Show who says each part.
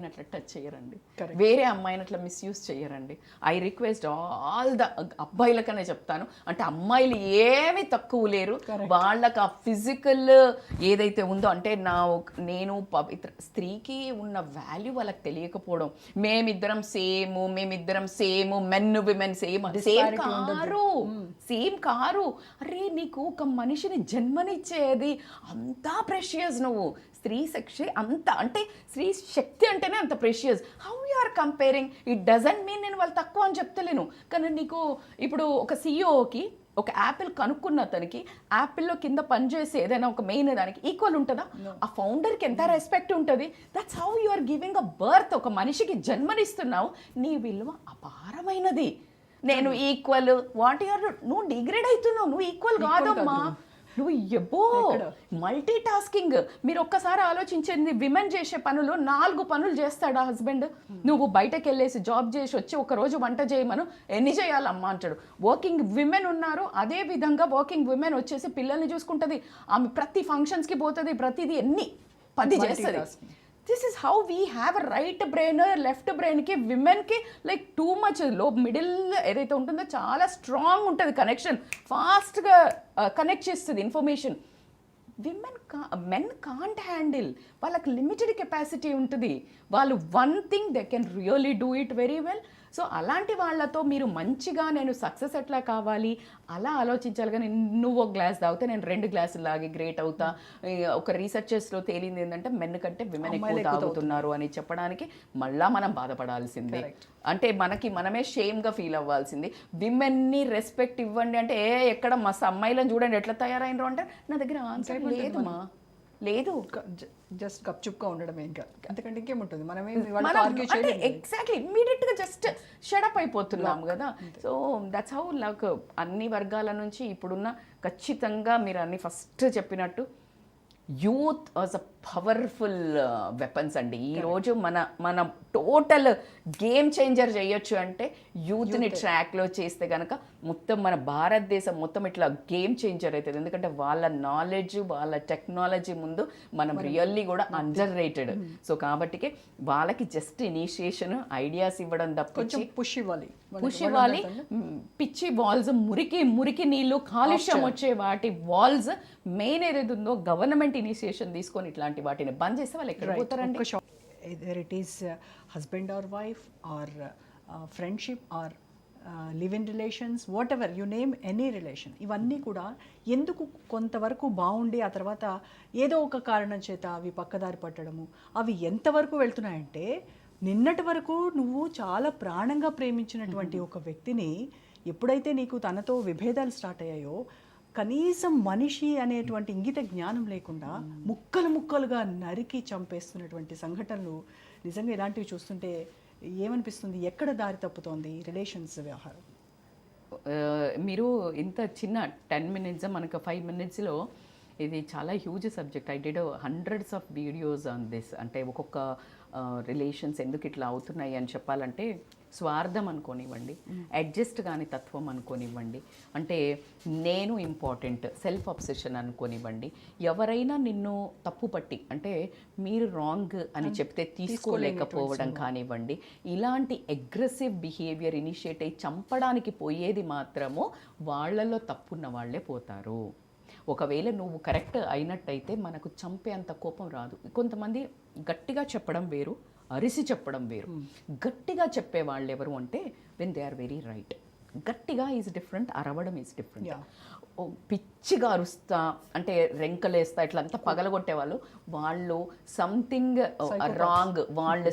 Speaker 1: అట్లా టచ్ చేయరండి,
Speaker 2: Correct.
Speaker 1: వేరే అమ్మాయిని అట్లా మిస్యూజ్ చేయరండి. ఐ రిక్వెస్ట్ ఆల్ ద అబ్బాయిలకనే చెప్తాను, అంటే అమ్మాయిలు ఏమి తక్కువ లేరు.
Speaker 2: Correct.
Speaker 1: వాళ్ళకి ఆ ఫిజికల్ ఏదైతే ఉందో, అంటే నేను పవిత్ర స్త్రీకి ఉన్న వాల్యూ వాళ్ళకి తెలియకపోవడం. మేమిద్దరం same men women same
Speaker 2: Disparity ఉండదు.
Speaker 1: Car, same car. అరే నీకు ఒక మనిషిని జన్మనిచ్చేది అంతా ప్రెషియస్. నువ్వు స్త్రీ శక్తి అంత, అంటే స్త్రీ శక్తి అంటేనే అంత precious. How you are comparing? It doesn't mean నేను వాళ్ళు తక్కువ అని చెప్తలేను, కానీ నీకు ఇప్పుడు ఒక సిఇఓకి ఒక యాపిల్ కనుక్కున్న అతనికి యాపిల్లో కింద పనిచేసే ఏదైనా ఒక మెయిన్ దానికి ఈక్వల్ ఉంటుందా? ఆ ఫౌండర్కి ఎంత రెస్పెక్ట్ ఉంటుంది. That's how you are giving a birth. ఒక మనిషికి జన్మనిస్తున్నావు, నీ విలువ అపారమైనది. నేను ఈక్వల్ వాట్ యూఆర్, నువ్వు డిగ్రేడ్ అవుతున్నావు, నువ్వు ఈక్వల్ కాదమ్మా. నువ్వు ఎబ్బో మల్టీ టాస్కింగ్. మీరు ఒక్కసారి ఆలోచించండి, విమెన్ చేసే పనులు 4 పనులు చేస్తాడా హస్బెండ్? నువ్వు బయటకు వెళ్ళేసి జాబ్ చేసి వచ్చి ఒక రోజు వంట చేయమను, ఎన్ని చేయాలమ్మా అంటాడు. వర్కింగ్ విమెన్ ఉన్నారు, అదే విధంగా వర్కింగ్ విమెన్ వచ్చేసి పిల్లల్ని చూసుకుంటుంది, ఆమె ప్రతి ఫంక్షన్స్కి పోతుంది, ప్రతిదీ 10 చేస్తుంది. This is how we have a right brain, left బ్రెయిన్కి విమెన్కి లైక్ టూ మచ్. మిడిల్ ఏదైతే ఉంటుందో చాలా స్ట్రాంగ్ ఉంటుంది కనెక్షన్, ఫాస్ట్గా కనెక్ట్ చేస్తుంది ఇన్ఫర్మేషన్. మెన్ కాంట్ హ్యాండిల్, వాళ్ళకి లిమిటెడ్ కెపాసిటీ ఉంటుంది. వాళ్ళు one thing they can really do it very well. So అలాంటి వాళ్ళతో మీరు మంచిగా నేను సక్సెస్ ఎట్లా కావాలి అలా ఆలోచించాలి. కానీ నువ్వు ఒక గ్లాస్ తాగితే నేను 2 గ్లాసులు లాగి గ్రేట్ అవుతా. ఒక రీసెర్చెస్లో తేలింది ఏంటంటే మెన్ కంటే విమెన్ ఎక్కువ తాగుతున్నారు అని చెప్పడానికి మళ్ళా మనం బాధపడాల్సిందే. అంటే మనమే షేమ్గా ఫీల్ అవ్వాల్సింది. విమెన్ని రెస్పెక్ట్ ఇవ్వండి అంటే ఎక్కడ మస్తు అమ్మాయిలను చూడండి ఎట్లా తయారైనరు అంటే నా దగ్గర ఆన్సర్ లేదమ్మా, లేదు.
Speaker 2: జస్ట్ గప్చుప్గా ఉండడమే, ఇంకా అంతకంటే ఇంకేముంటుంది. మనమే
Speaker 1: ఎగ్జాక్ట్లీ ఇమ్మీడియట్గా జస్ట్ షడప్ అయిపోతున్నాం కదా. సో దట్స్ హౌ లైక్ అన్ని వర్గాల నుంచి ఇప్పుడున్న ఖచ్చితంగా మీరు అన్ని ఫస్ట్ చెప్పినట్టు youth was a powerful weapons అండి. ఈరోజు మన టోటల్ గేమ్ చేంజర్ చేయొచ్చు అంటే యూత్ని ట్రాక్లో చేస్తే కనుక మొత్తం మన భారతదేశం మొత్తం ఇట్లా గేమ్ చేంజర్ అవుతుంది. ఎందుకంటే వాళ్ళ నాలెడ్జ్, వాళ్ళ టెక్నాలజీ ముందు మనం రియల్లీ కూడా అండర్ రేటెడ్. సో కాబట్టి వాళ్ళకి జస్ట్ ఇనిషియేషన్, ఐడియాస్ ఇవ్వడం తప్పించి పుష్ ఇవ్వాలి. పిచ్చి వాల్స్, మురికి నీళ్ళు, కాలుష్యం వచ్చే వాటి వాల్స్ మెయిన్ ఏదైతే ఉందో గవర్నమెంట్ ఇనిషియేషన్ తీసుకొని ఇట్లాంటి వాటిని బంద్ చేస్తే వాళ్ళు ఎక్కడ పోతారండి?
Speaker 2: Either it is husband or wife or friendship or live-in relations, whatever you name, any relation, ఇవన్నీ కూడా ఎందుకు కొంతవరకు బాగుండి ఆ తర్వాత ఏదో ఒక కారణం చేత అవి పక్కదారి పట్టడము, అవి ఎంతవరకు వెళ్తున్నాయంటే నిన్నటి వరకు నువ్వు చాలా ప్రాణంగా ప్రేమించినటువంటి ఒక వ్యక్తిని ఎప్పుడైతే నీకు తనతో విభేదాలు స్టార్ట్ అయ్యాయో, కనీసం మనిషి అనేటువంటి ఇంగిత జ్ఞానం లేకుండా ముక్కలుగా నరికి చంపేస్తున్నటువంటి సంఘటనలు నిజంగా ఇలాంటివి చూస్తుంటే ఏమనిపిస్తుంది? ఎక్కడ దారి తప్పుతోంది రిలేషన్స్ వ్యవహారం?
Speaker 1: మీరు ఇంత చిన్న 10 minutes, మనకు 5 minutesలో ఇది చాలా huge subject. I did hundreds of videos on this. అంటే ఒక్కొక్క రిలేషన్స్ ఎందుకు ఇట్లా అవుతున్నాయి అని చెప్పాలంటే, స్వార్థం అనుకోనివ్వండి, అడ్జస్ట్ కాని తత్వం అనుకోనివ్వండి, అంటే నేను ఇంపార్టెంట్, సెల్ఫ్ అబ్సెషన్ అనుకోనివ్వండి, ఎవరైనా నిన్ను తప్పు పట్టి అంటే మీరు రాంగ్ అని చెప్తే తీసుకోలేకపోవడం కానివ్వండి, ఇలాంటి అగ్రెసివ్ బిహేవియర్ ఇనిషియేట్ అయ్యి చంపడానికి పోయేది మాత్రము వాళ్ళలో తప్పున్న వాళ్ళే పోతారు. ఒకవేళ నువ్వు కరెక్ట్ అయినట్టయితే మనకు చంపే అంత కోపం రాదు. కొంతమంది గట్టిగా చెప్పడం వేరు, అరిసి చెప్పడం వేరు. గట్టిగా చెప్పే వాళ్ళు ఎవరు అంటే when they are very right. గట్టిగా ఈజ్ డిఫరెంట్, అరవడం ఈజ్ డిఫరెంట్. పిచ్చిగా అరుస్తా అంటే రెంకలేస్తా ఇట్లా అంతా పగలగొట్టే వాళ్ళు సంథింగ్ రాంగ్, వాళ్ళ